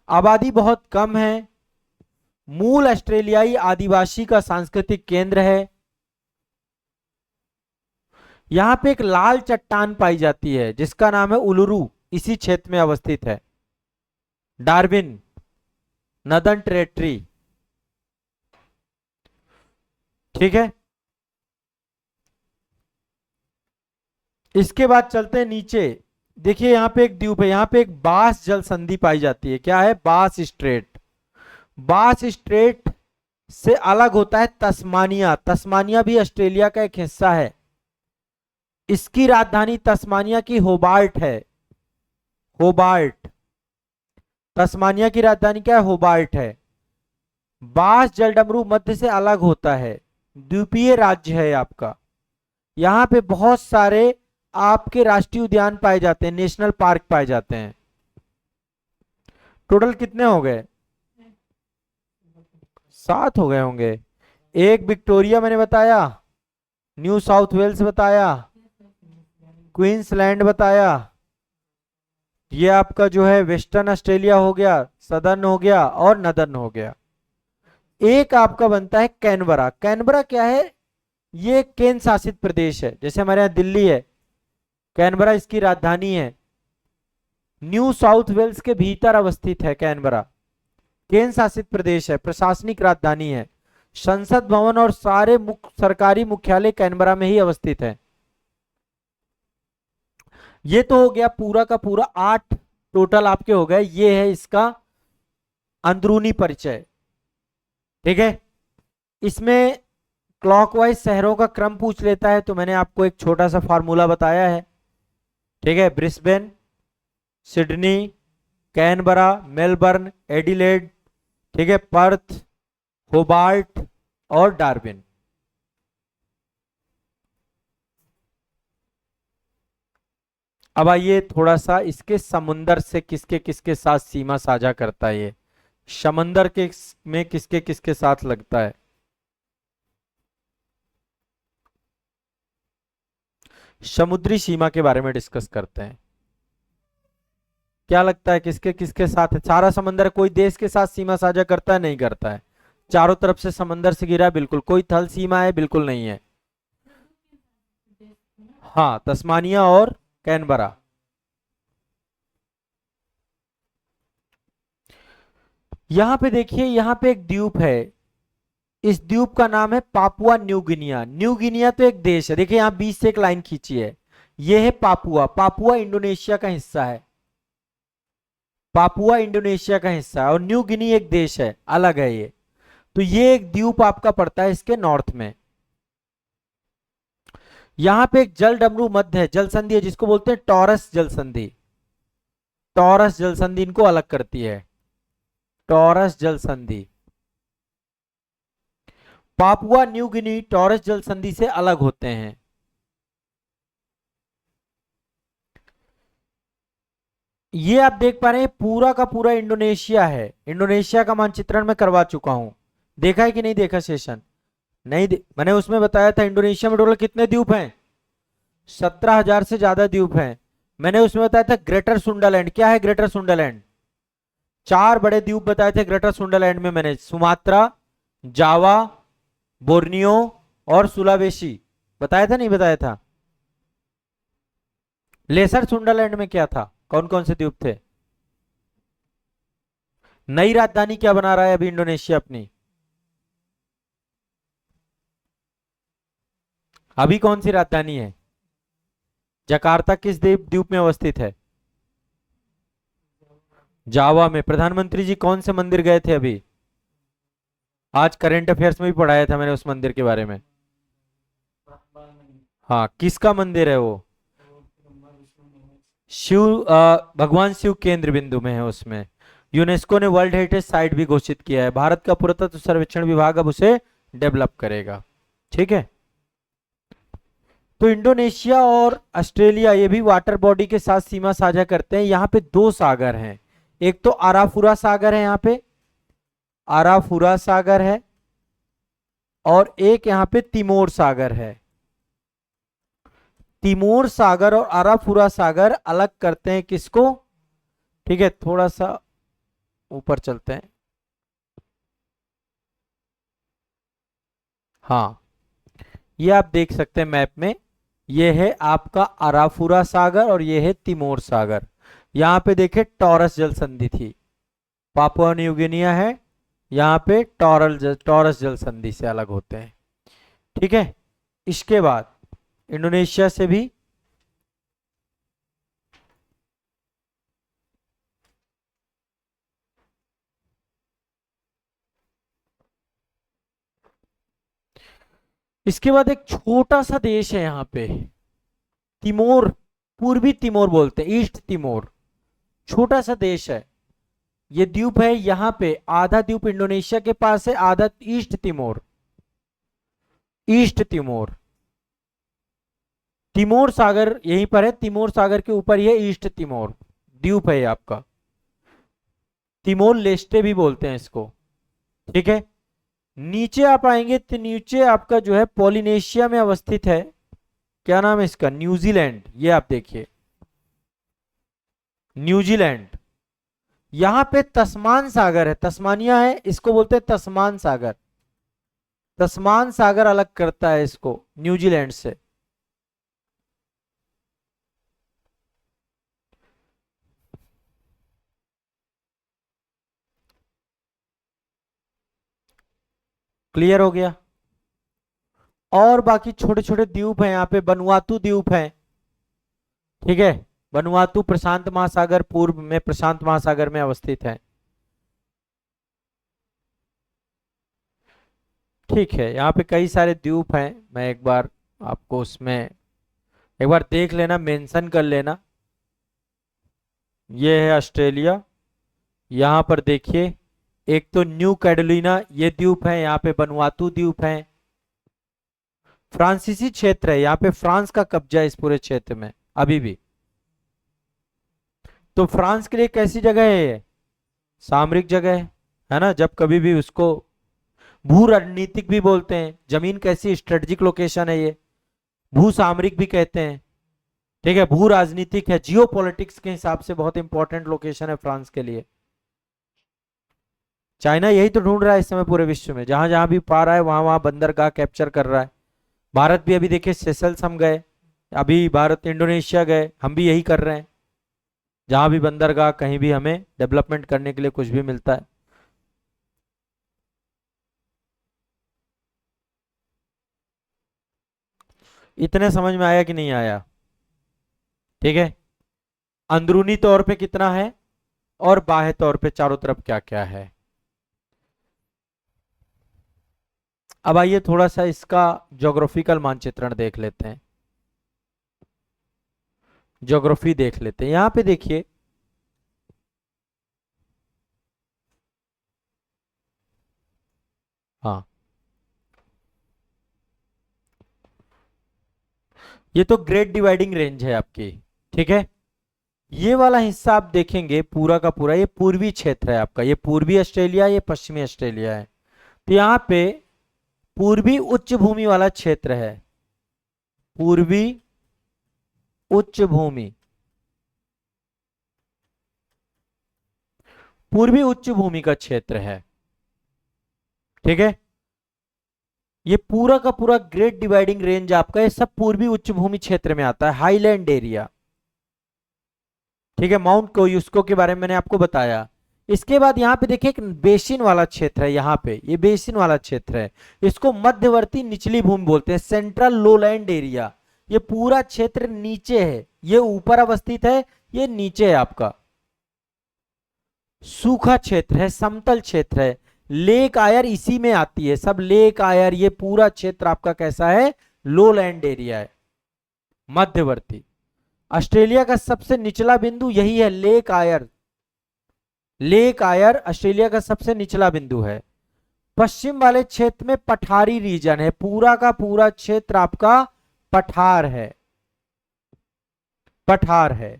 आबादी बहुत कम है, मूल ऑस्ट्रेलियाई आदिवासी का सांस्कृतिक केंद्र है। यहां पे एक लाल चट्टान पाई जाती है जिसका नाम है उलुरू, इसी क्षेत्र में अवस्थित है डार्विन, नदर्न टेरेटरी, ठीक है। इसके बाद चलते हैं नीचे, देखिए यहां पे एक द्वीप है, यहां पे एक बास जल संधि पाई जाती है। क्या है, बास स्ट्रेट। बास स्ट्रेट से अलग होता है तस्मानिया, तस्मानिया भी ऑस्ट्रेलिया का एक हिस्सा है। इसकी राजधानी तस्मानिया की होबार्ट है, होबार्ट। तस्मानिया की राजधानी क्या है, होबार्ट है। बास जलडमरू मध्य से अलग होता है, द्वीपीय राज्य है आपका। यहां पे बहुत सारे आपके राष्ट्रीय उद्यान पाए जाते हैं, नेशनल पार्क पाए जाते हैं। टोटल कितने हो गए, 7 हो गए होंगे। एक विक्टोरिया मैंने बताया, न्यू साउथ वेल्स बताया, क्वींसलैंड बताया, ये आपका जो है वेस्टर्न ऑस्ट्रेलिया हो गया, सदर्न हो गया और नदर्न हो गया। एक आपका बनता है कैनबरा। कैनबरा क्या है, ये केंद्र शासित प्रदेश है, जैसे हमारे यहाँ दिल्ली है, कैनबरा इसकी राजधानी है। न्यू साउथ वेल्स के भीतर अवस्थित है कैनबरा। केंद्र शासित प्रदेश है, प्रशासनिक राजधानी है, संसद भवन और सारे सरकारी मुख्यालय कैनबरा में ही अवस्थित है। ये तो हो गया पूरा का पूरा 8 टोटल आपके हो गए। ये है इसका अंदरूनी परिचय। ठीक है, इसमें क्लॉकवाइज शहरों का क्रम पूछ लेता है, तो मैंने आपको एक छोटा सा फार्मूला बताया है। ठीक है, Brisbane, Sydney, Canberra, Melbourne, Adelaide, ठीक है, पर्थ, होबार्ट और डार्विन। अब आइए थोड़ा सा इसके समुंदर से किसके किसके साथ सीमा साझा करता है, ये समंदर के में किसके किसके साथ लगता है। समुद्री सीमा के बारे में डिस्कस करते हैं। क्या लगता है किसके किसके साथ है? सारा समंदर कोई देश के साथ सीमा साझा करता है? नहीं करता है। चारों तरफ से समंदर से घिरा है, बिल्कुल। कोई थल सीमा है? बिल्कुल नहीं है। हाँ, तस्मानिया और कैनबरा। यहां पे देखिए, यहां पे एक द्वीप है, इस द्वीप का नाम है Papua new Guinea. New Guinea तो एक देश है, देखिए यहां बीच से एक लाइन खींची है, ये है पापुआ। पापुआ इंडोनेशिया का हिस्सा है, पापुआ इंडोनेशिया का हिस्सा है, और न्यू गिनी एक देश है, अलग है ये। तो ये एक द्वीप आपका पड़ता है इसके नॉर्थ में। यहां पे एक जल डमरू मध्य है, जल संधि है, जिसको बोलते हैं टॉरस जल संधि। टॉरस जल संधि इनको अलग करती है, टॉरस जल संधि। पापुआ न्यू गिनी टॉरस जल संधि से अलग होते हैं। ये आप देख पा रहे हैं पूरा का पूरा इंडोनेशिया है। इंडोनेशिया का मानचित्रण मैं करवा चुका हूं, देखा है कि नहीं देखा सेशन? नहीं मैंने उसमें बताया था इंडोनेशिया में टोटल कितने द्वीप हैं, 17,000 से ज्यादा द्वीप हैं। मैंने उसमें बताया था ग्रेटर सुंडालैंड। क्या है ग्रेटर सुंडालैंड? 4 बड़े द्वीप बताए थे ग्रेटर सुंडालैंड में मैंने, सुमात्रा, जावा, बोर्नियो और सुलावेशी। बताया था नहीं बताया था? लेसर सुंडालैंड में क्या था, कौन कौन से द्वीप थे? नई राजधानी क्या बना रहा है अभी इंडोनेशिया अपनी? अभी कौन सी राजधानी है? जकार्ता किस द्वीप द्वीप में अवस्थित है? जावा में। प्रधानमंत्री जी कौन से मंदिर गए थे अभी? आज करंट अफेयर्स में भी पढ़ाया था मैंने उस मंदिर के बारे में। हाँ, किसका मंदिर है वो? शिव, भगवान शिव केंद्र बिंदु में है उसमें। यूनेस्को ने वर्ल्ड हेरिटेज साइट भी घोषित किया है। भारत का पुरातत्व सर्वेक्षण विभाग अब उसे डेवलप करेगा। ठीक है, तो इंडोनेशिया और ऑस्ट्रेलिया ये भी वाटर बॉडी के साथ सीमा साझा करते हैं। यहाँ पे 2 सागर हैं, एक तो आराफुरा सागर है, यहाँ पे आराफुरा सागर है, और एक यहाँ पे तिमोर सागर है। तिमोर सागर और आराफुरा सागर अलग करते हैं किसको? ठीक है, थोड़ा सा ऊपर चलते हैं। हाँ, ये आप देख सकते हैं मैप में, ये है आपका अराफुरा सागर और ये है तिमोर सागर। यहाँ पे देखे टॉरस जल संधि थी, पापुआ न्यू गिनिया है, यहाँ पे टॉरस जल संधि से अलग होते हैं। ठीक है, इसके बाद इंडोनेशिया से भी इसके बाद एक छोटा सा देश है यहाँ पे, तिमोर, पूर्वी तिमोर बोलते हैं, ईस्ट तिमोर। छोटा सा देश है, ये द्वीप है यहाँ पे। आधा द्वीप इंडोनेशिया के पास है, आधा East Timor, East Timor. Timor सागर यहीं पर है, तिमोर सागर के ऊपर ही है ईस्ट तिमोर द्वीप है ये आपका। तिमोर लेस्टे भी बोलते हैं इसको। ठीक है, नीचे आप आएंगे तो नीचे आपका जो है पॉलिनेशिया में अवस्थित है। क्या नाम है इसका? न्यूजीलैंड। ये आप देखिए, न्यूजीलैंड। यहां पे तस्मान सागर है, तस्मानिया है, इसको बोलते हैं तस्मान सागर। तस्मान सागर अलग करता है इसको न्यूजीलैंड से। क्लियर हो गया। और बाकी छोटे छोटे द्वीप हैं यहाँ पे, वनुआतु द्वीप हैं, ठीक है। वनुआतु प्रशांत महासागर, पूर्व में प्रशांत महासागर में अवस्थित है, ठीक है। यहाँ पे कई सारे द्वीप हैं, मैं एक बार आपको उसमें एक बार देख लेना, मेंशन कर लेना। ये है ऑस्ट्रेलिया, यहाँ पर देखिए एक तो न्यू कैडोलिना ये द्वीप है, यहाँ पे वनुआतु द्वीप है। फ्रांसीसी क्षेत्र है, यहाँ पे फ्रांस का कब्जा है इस पूरे क्षेत्र में अभी भी। तो फ्रांस के लिए कैसी जगह है ये? सामरिक जगह है ना, जब कभी भी उसको भू रणनीतिक भी बोलते हैं। जमीन कैसी स्ट्रेटेजिक लोकेशन है ये, भू सामरिक भी कहते हैं, ठीक है। भू राजनीतिक है, जियो पॉलिटिक्स के हिसाब से बहुत इंपॉर्टेंट लोकेशन है फ्रांस के लिए। चाइना यही तो ढूंढ रहा है इस समय पूरे विश्व में, जहां जहां भी पा रहा है वहां वहां बंदरगाह कैप्चर कर रहा है। भारत भी अभी देखिए सेशल्स हम गए, अभी भारत इंडोनेशिया गए, हम भी यही कर रहे हैं। जहां भी बंदरगाह, कहीं भी हमें डेवलपमेंट करने के लिए कुछ भी मिलता है। इतने समझ में आया कि नहीं आया? ठीक है, अंदरूनी तौर पे कितना है और बाह्य तौर पे चारों तरफ क्या क्या है। अब आइए थोड़ा सा इसका ज्योग्राफिकल मानचित्रण देख लेते हैं, ज्योग्राफी देख लेते हैं। यहां पे देखिए हाँ, ये तो ग्रेट डिवाइडिंग रेंज है आपकी, ठीक है। ये वाला हिस्सा आप देखेंगे पूरा का पूरा, ये पूर्वी क्षेत्र है आपका, ये पूर्वी ऑस्ट्रेलिया, ये पश्चिमी ऑस्ट्रेलिया है। तो यहाँ पे पूर्वी उच्च भूमि वाला क्षेत्र है, पूर्वी उच्च भूमि, पूर्वी उच्च भूमि का क्षेत्र है, ठीक है। ये पूरा का पूरा ग्रेट डिवाइडिंग रेंज आपका, ये सब पूर्वी उच्च भूमि क्षेत्र में आता है, हाईलैंड एरिया, ठीक है। माउंट कोयुस्को के बारे में मैंने आपको बताया। इसके बाद यहाँ पे देखिए एक बेसिन वाला क्षेत्र है, यहाँ पे ये बेसिन वाला क्षेत्र है, इसको मध्यवर्ती निचली भूमि बोलते हैं, सेंट्रल लोलैंड एरिया। ये पूरा क्षेत्र नीचे है, ये ऊपर अवस्थित है, ये नीचे है आपका। सूखा क्षेत्र है, समतल क्षेत्र है, लेक आयर इसी में आती है, सब लेक आयर, ये पूरा क्षेत्र आपका कैसा है? लोलैंड एरिया है, मध्यवर्ती। ऑस्ट्रेलिया का सबसे निचला बिंदु यही है, लेक आयर, लेक आयर ऑस्ट्रेलिया का सबसे निचला बिंदु है। पश्चिम वाले क्षेत्र में पठारी रीजन है, पूरा का पूरा क्षेत्र आपका पठार है, पठार है,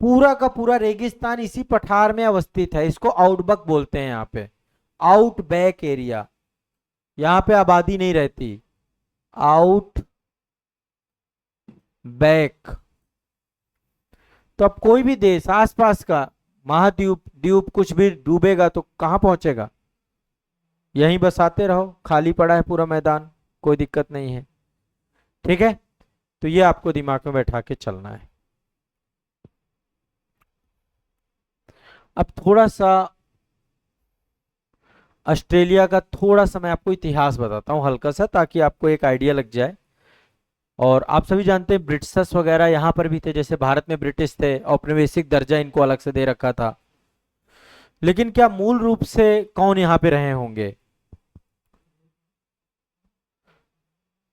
पूरा का पूरा रेगिस्तान इसी पठार में अवस्थित है। इसको आउटबक बोलते हैं, यहाँ पे आउटबैक एरिया, यहाँ पे आबादी नहीं रहती, आउट बैक। तो अब कोई भी देश आसपास का महाद्वीप द्वीप कुछ भी डूबेगा तो कहां पहुंचेगा? यहीं बसाते रहो, खाली पड़ा है पूरा मैदान, कोई दिक्कत नहीं है, ठीक है। तो ये आपको दिमाग में बैठा के चलना है। अब थोड़ा सा ऑस्ट्रेलिया का थोड़ा सा मैं आपको इतिहास बताता हूं हल्का सा, ताकि आपको एक आइडिया लग जाए। और आप सभी जानते हैं ब्रिटिशर्स वगैरह यहाँ पर भी थे, जैसे भारत में ब्रिटिश थे, औपनिवेशिक दर्जा इनको अलग से दे रखा था। लेकिन क्या मूल रूप से कौन यहाँ पे रहे होंगे?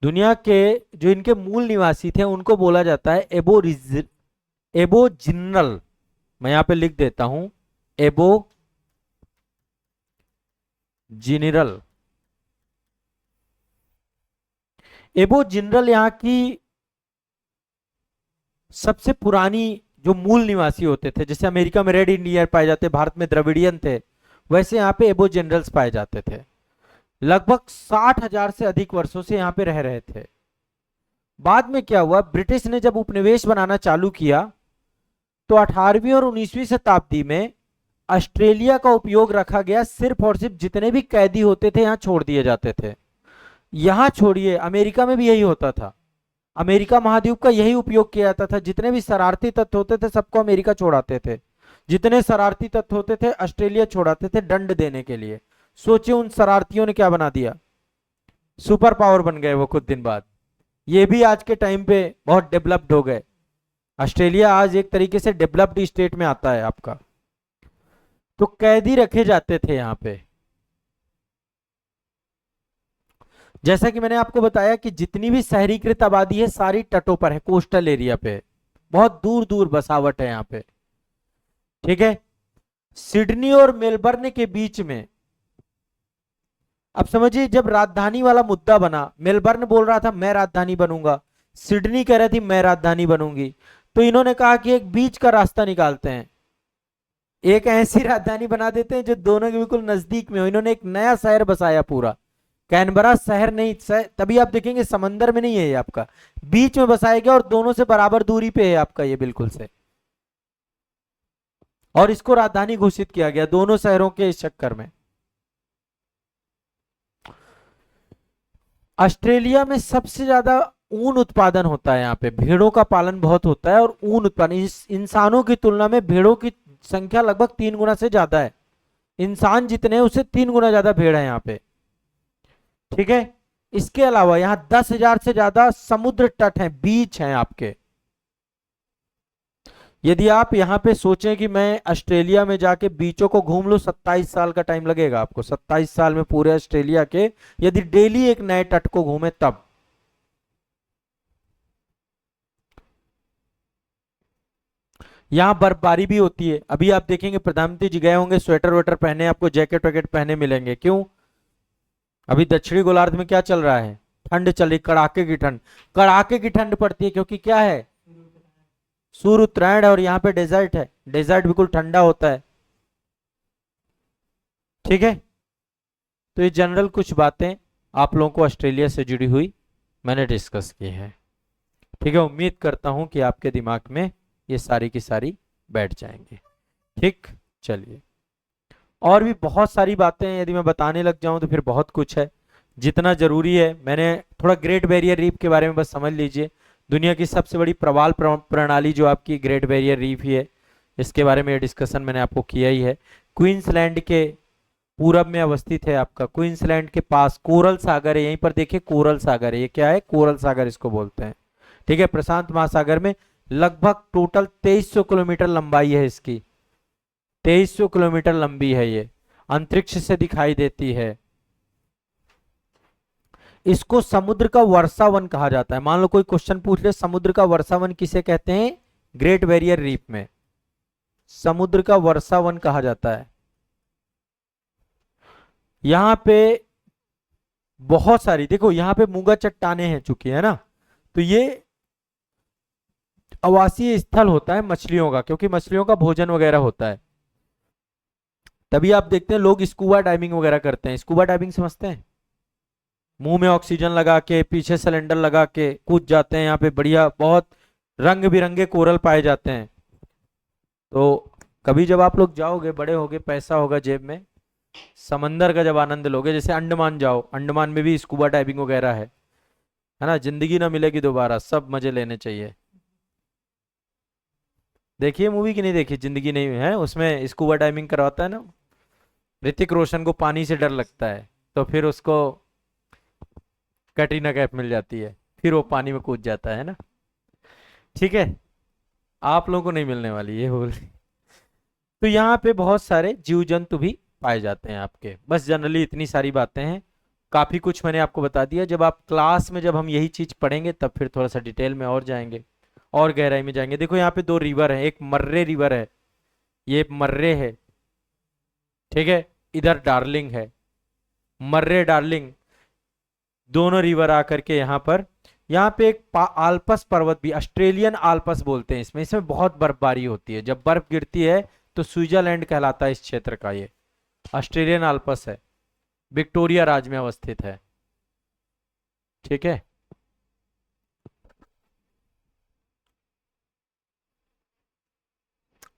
दुनिया के जो इनके मूल निवासी थे उनको बोला जाता है एबोजिनल। मैं यहाँ पे लिख देता हूं, एबोजिनरल। एबोजिनरल यहाँ की सबसे पुरानी जो मूल निवासी होते थे, जैसे अमेरिका में रेड इंडियन पाए जाते, भारत में द्रविडियन थे, वैसे यहाँ पे एबोजिनरल्स पाए जाते थे। लगभग 60,000 से अधिक वर्षों से यहाँ पे रह रहे थे। बाद में क्या हुआ, ब्रिटिश ने जब उपनिवेश बनाना चालू किया तो 18वीं और 19वीं शताब्दी में ऑस्ट्रेलिया का उपयोग रखा गया, सिर्फ और सिर्फ जितने भी कैदी होते थे यहाँ छोड़ दिए जाते थे। यहाँ छोड़िए, अमेरिका में भी यही होता था, अमेरिका महाद्वीप का यही उपयोग किया जाता था। जितने भी शरारती तत्व होते थे सबको अमेरिका छोड़ाते थे, जितने शरारती तत्व होते थे ऑस्ट्रेलिया छोड़ाते थे दंड देने के लिए। सोचिए उन शरारतियों ने क्या बना दिया, सुपर पावर बन गए वो कुछ दिन बाद। ये भी आज के टाइम पे बहुत डेवलप्ड हो गए। ऑस्ट्रेलिया आज एक तरीके से डेवलप्ड स्टेट में आता है आपका। तो कैदी रखे जाते थे यहाँ पे। जैसा कि मैंने आपको बताया कि जितनी भी शहरीकृत आबादी है सारी तटों पर है, कोस्टल एरिया पे, बहुत दूर दूर बसावट है यहाँ पे। ठीक है, सिडनी और मेलबर्न के बीच में, अब समझिए जब राजधानी वाला मुद्दा बना, मेलबर्न बोल रहा था मैं राजधानी बनूंगा, सिडनी कह रही थी मैं राजधानी बनूंगी, तो इन्होंने कहा कि एक बीच का रास्ता निकालते हैं, एक ऐसी राजधानी बना देते हैं जो दोनों के बिल्कुल नजदीक में हो। इन्होंने एक नया शहर बसाया पूरा, कैनबरा शहर नहीं, तभी आप देखेंगे समंदर में नहीं है ये आपका, बीच में बसाया गया और दोनों से बराबर दूरी पे है आपका ये बिल्कुल से, और इसको राजधानी घोषित किया गया दोनों शहरों के इस चक्कर में। ऑस्ट्रेलिया में सबसे ज्यादा ऊन उत्पादन होता है, यहाँ पे भेड़ों का पालन बहुत होता है और ऊन उत्पादन इंसानों की तुलना में भेड़ों की संख्या लगभग 3 गुना से ज्यादा है। इंसान जितने हैं उससे 3 गुना ज्यादा भेड़ है यहाँ पे। ठीक है, इसके अलावा यहाँ 10,000 से ज्यादा समुद्र तट हैं, बीच हैं आपके। यदि आप यहाँ पे सोचें कि मैं ऑस्ट्रेलिया में जाके बीचों को घूम लूं, 27 साल का टाइम लगेगा आपको। 27 साल में पूरे ऑस्ट्रेलिया के यदि डेली एक नए तट को घूमे तब। यहाँ बर्फबारी भी होती है। अभी आप देखेंगे प्रधानमंत्री जी गए होंगे, स्वेटर वेटर पहने, आपको जैकेट वैकेट पहने मिलेंगे। क्यों? अभी दक्षिणी गोलार्ध में क्या चल रहा है? ठंड चली, कड़ाके की ठंड, कड़ाके की ठंड पड़ती है क्योंकि क्या है, सूर्य उत्तरायण है और यहाँ पे डेजर्ट है, डेजर्ट बिल्कुल ठंडा होता है। ठीक है, तो ये जनरल कुछ बातें आप लोगों को ऑस्ट्रेलिया से जुड़ी हुई मैंने डिस्कस की है। ठीक है, उम्मीद करता हूं कि आपके दिमाग में ये सारी की सारी बैठ जाएंगे। ठीक, चलिए, और भी बहुत सारी बातें हैं, यदि मैं बताने लग जाऊं तो फिर बहुत कुछ है। जितना जरूरी है, मैंने थोड़ा ग्रेट बैरियर रीफ के बारे में बस समझ लीजिए। दुनिया की सबसे बड़ी प्रवाल प्रणाली जो आपकी ग्रेट बैरियर रीफ ही है, इसके बारे में डिस्कशन मैंने आपको किया ही है। क्वींसलैंड के पूरब में अवस्थित है आपका, क्वींसलैंड के पास कोरल सागर है, यहीं पर देखिए कोरल सागर है, ये क्या है, कोरल सागर इसको बोलते हैं। ठीक है, प्रशांत महासागर में लगभग टोटल 2300 किलोमीटर लंबाई है इसकी, 2300 किलोमीटर लंबी है ये, अंतरिक्ष से दिखाई देती है। इसको समुद्र का वर्षावन कहा जाता है। मान लो कोई क्वेश्चन पूछ ले, समुद्र का वर्षावन किसे कहते हैं? ग्रेट बैरियर रीफ में समुद्र का वर्षावन कहा जाता है। यहां पे बहुत सारी, देखो यहां पे मूंगा चट्टाने हैं चुकी है ना, तो ये आवासीय स्थल होता है मछलियों का, क्योंकि मछलियों का भोजन वगैरह होता है। तभी आप देखते हैं लोग स्कूबा डाइविंग वगैरह करते हैं। स्कूबा डाइविंग समझते हैं? मुंह में ऑक्सीजन लगा के, पीछे सिलेंडर लगा के कूद जाते हैं। यहाँ पे बढ़िया बहुत रंग बिरंगे कोरल पाए जाते हैं। तो कभी जब आप लोग जाओगे, बड़े होगे, पैसा होगा जेब में, समंदर का जब आनंद लोगे, जैसे अंडमान जाओ, अंडमान में भी स्कूबा डाइविंग वगैरह है ना। जिंदगी ना मिलेगी दोबारा, सब मजे लेने चाहिए। देखिए मूवी की नहीं देखी, जिंदगी नहीं है, उसमें स्कूबा डाइविंग करवाता है ना ऋतिक रोशन को, पानी से डर लगता है तो फिर उसको कैटरीना कैफ मिल जाती है, फिर वो पानी में कूद जाता है ना। ठीक है, आप लोगों को नहीं मिलने वाली ये बोल। तो यहाँ पे बहुत सारे जीव जंतु भी पाए जाते हैं आपके। बस जनरली इतनी सारी बातें हैं, काफी कुछ मैंने आपको बता दिया। जब आप क्लास में जब हम यही चीज पढ़ेंगे तब फिर थोड़ा सा डिटेल में और जाएंगे और गहराई में जाएंगे। देखो यहाँ पे 2 रिवर है, एक मर्रे रिवर है, ये मर्रे है। ठीक है, इधर डार्लिंग है, मर्रे डार्लिंग दोनों रिवर आकर के यहाँ पे एक आल्पस पर्वत भी, ऑस्ट्रेलियन आल्पस बोलते हैं इसमें। इसमें बहुत बर्फबारी होती है, जब बर्फ गिरती है तो स्विट्जरलैंड कहलाता है इस क्षेत्र का। ये ऑस्ट्रेलियन आल्पस है, विक्टोरिया राज्य में अवस्थित है। ठीक है,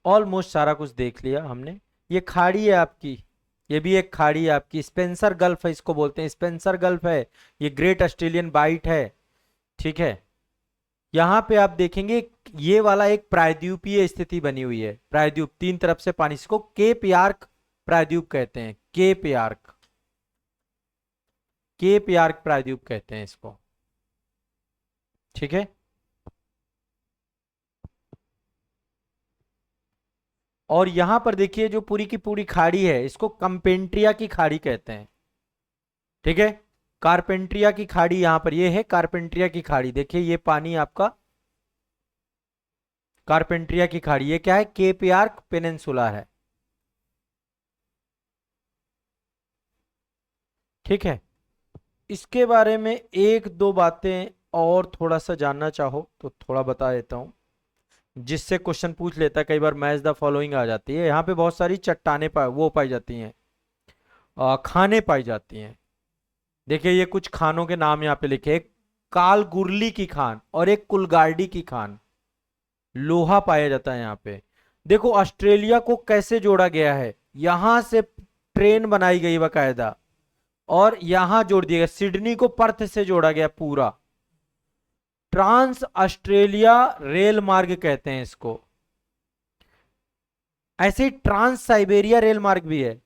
ऑलमोस्ट सारा कुछ देख लिया हमने। ये खाड़ी है आपकी, ये भी एक खाड़ी है आपकी, स्पेंसर गल्फ है इसको बोलते हैं, स्पेंसर गल्फ है। ये ग्रेट ऑस्ट्रेलियन बाइट है। ठीक है, यहां पे आप देखेंगे ये वाला एक प्रायद्वीपीय स्थिति बनी हुई है, प्रायद्वीप, 3 तरफ से पानी, इसको केप यार्क प्रायद्वीप कहते हैं, केप यार्क। केप यार्क प्रायद्वीप कहते हैं इसको। ठीक है, और यहां पर देखिए जो पूरी की पूरी खाड़ी है इसको कंपेंट्रिया की खाड़ी कहते हैं। ठीक है, कारपेंट्रिया की खाड़ी यहां पर ये है, कारपेंट्रिया की खाड़ी। देखिए ये पानी आपका कारपेंट्रिया की खाड़ी, ये क्या है, केप यार्क पेनिनसुला है। ठीक है, इसके बारे में एक दो बातें और थोड़ा सा जानना चाहो तो थोड़ा बता देता हूं, जिससे क्वेश्चन पूछ लेता है। कई बार मैच द फॉलोइंग आ जाती है, यहाँ पे बहुत सारी चट्टाने वो पाई जाती हैं, खाने पाई जाती हैं। देखिए ये कुछ खानों के नाम यहाँ पे लिखे, एक कालगुरली की खान और एक कुलगार्डी की खान, लोहा पाया जाता है यहाँ पे। देखो ऑस्ट्रेलिया को कैसे जोड़ा गया है, यहां से ट्रेन बनाई गई बकायदा और यहां जोड़ दिया गया, सिडनी को पर्थ से जोड़ा गया पूरा। ट्रांस ऑस्ट्रेलिया रेल मार्ग कहते हैं इसको। ऐसे ही ट्रांस साइबेरिया रेल मार्ग भी है,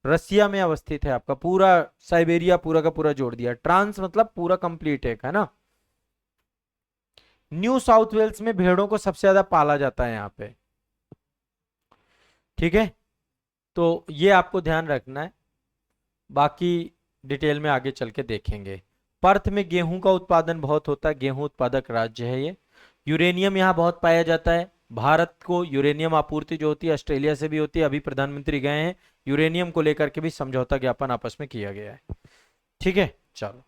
रसिया में अवस्थित है। आपका पूरा साइबेरिया पूरा का पूरा जोड़ दिया, ट्रांस मतलब पूरा कंप्लीट है ना। न्यू साउथ वेल्स में भेड़ों को सबसे ज्यादा पाला जाता है यहाँ पे। ठीक है, तो ये आपको ध्यान रखना है, बाकी डिटेल में आगे चल के देखेंगे। पर्थ में गेहूं का उत्पादन बहुत होता है, गेहूं उत्पादक राज्य है ये। यूरेनियम यहाँ बहुत पाया जाता है। भारत को यूरेनियम आपूर्ति जो होती है ऑस्ट्रेलिया से भी होती है। अभी प्रधानमंत्री गए हैं, यूरेनियम को लेकर के भी समझौता ज्ञापन आपस में किया गया है। ठीक है, चलो।